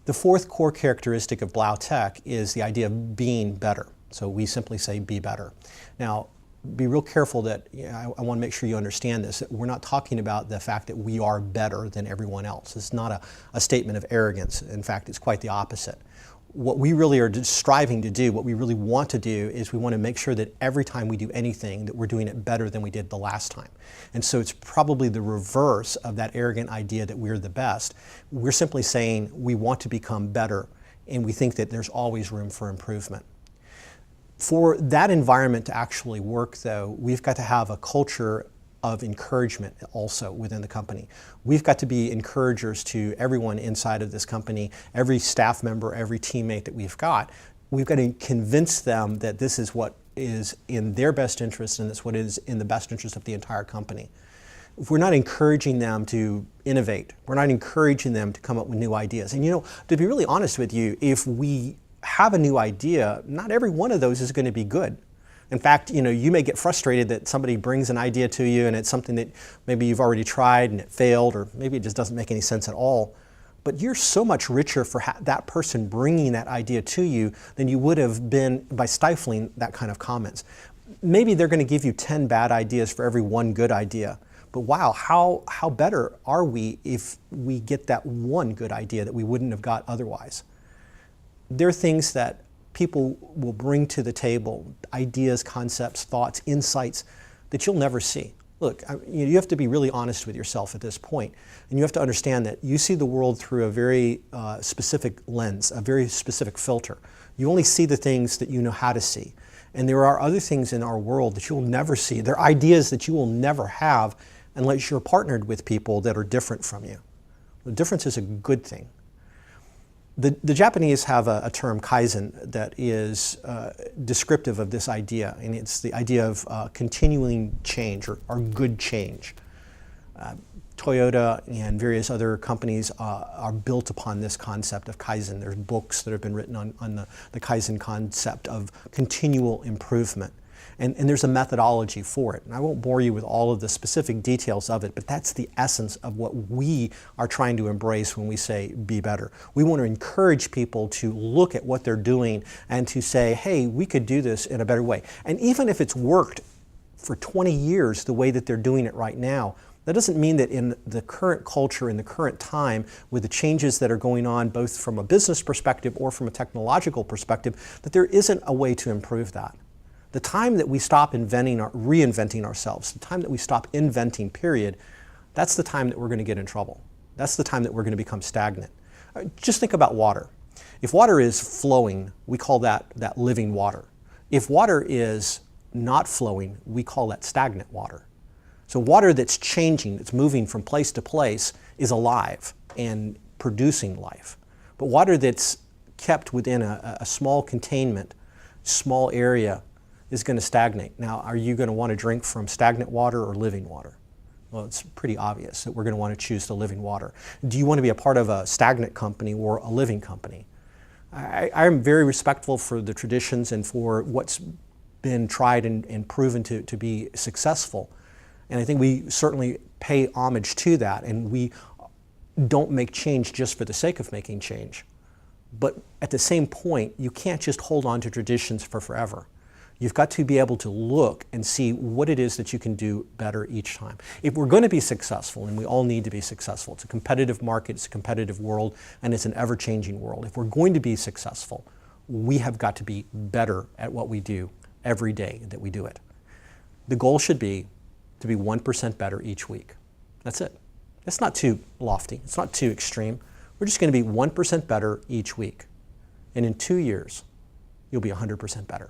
The fourth core characteristic of Blough Tech is the idea of being better. So we simply say be better. Now, be real careful that, I want to make sure you understand this, that we're not talking about the fact that we are better than everyone else. It's not a statement of arrogance. In fact, it's quite the opposite. What we really are striving to do, what we really want to do, is we want to make sure that every time we do anything that we're doing it better than we did the last time. And so it's probably the reverse of that arrogant idea that we're the best. We're simply saying we want to become better, and we think that there's always room for improvement. For that environment to actually work, though, we've got to have a culture of encouragement also within the company. We've got to be encouragers to everyone inside of this company, every staff member, every teammate that we've got. We've got to convince them that this is what is in their best interest and that's what is in the best interest of the entire company. If we're not encouraging them to innovate, we're not encouraging them to come up with new ideas. And to be really honest with you, if we have a new idea, not every one of those is going to be good. In fact, you may get frustrated that somebody brings an idea to you and it's something that maybe you've already tried and it failed, or maybe it just doesn't make any sense at all. But you're so much richer for that person bringing that idea to you than you would have been by stifling that kind of comments. Maybe they're going to give you 10 bad ideas for every one good idea. But wow, how better are we if we get that one good idea that we wouldn't have got otherwise? There are things that people will bring to the table, ideas, concepts, thoughts, insights that you'll never see. Look, you have to be really honest with yourself at this point, and you have to understand that you see the world through a very specific lens, a very specific filter. You only see the things that you know how to see. And there are other things in our world that you'll never see. There are ideas that you will never have unless you're partnered with people that are different from you. The difference is a good thing. The Japanese have a term, Kaizen, that is descriptive of this idea, and it's the idea of continuing change or good change. Toyota and various other companies are built upon this concept of Kaizen. There's books that have been written on the Kaizen concept of continual improvement. And there's a methodology for it. And I won't bore you with all of the specific details of it, but that's the essence of what we are trying to embrace when we say be better. We want to encourage people to look at what they're doing and to say, hey, we could do this in a better way. And even if it's worked for 20 years the way that they're doing it right now, that doesn't mean that in the current culture, in the current time, with the changes that are going on, both from a business perspective or from a technological perspective, that there isn't a way to improve that. The time that we stop reinventing ourselves, the time that we stop inventing, period, that's the time that we're going to get in trouble. That's the time that we're going to become stagnant. Just think about water. If water is flowing, we call that living water. If water is not flowing, we call that stagnant water. So water that's changing, that's moving from place to place, is alive and producing life. But water that's kept within a small containment, small area, is going to stagnate. Now, are you going to want to drink from stagnant water or living water? Well, it's pretty obvious that we're going to want to choose the living water. Do you want to be a part of a stagnant company or a living company? I'm very respectful for the traditions and for what's been tried and proven to be successful. And I think we certainly pay homage to that, and we don't make change just for the sake of making change. But at the same point, you can't just hold on to traditions for forever. You've got to be able to look and see what it is that you can do better each time. If we're going to be successful, and we all need to be successful, it's a competitive market, it's a competitive world, and it's an ever-changing world. If we're going to be successful, we have got to be better at what we do every day that we do it. The goal should be to be 1% better each week. That's it. It's not too lofty. It's not too extreme. We're just going to be 1% better each week. And in 2 years, you'll be 100% better.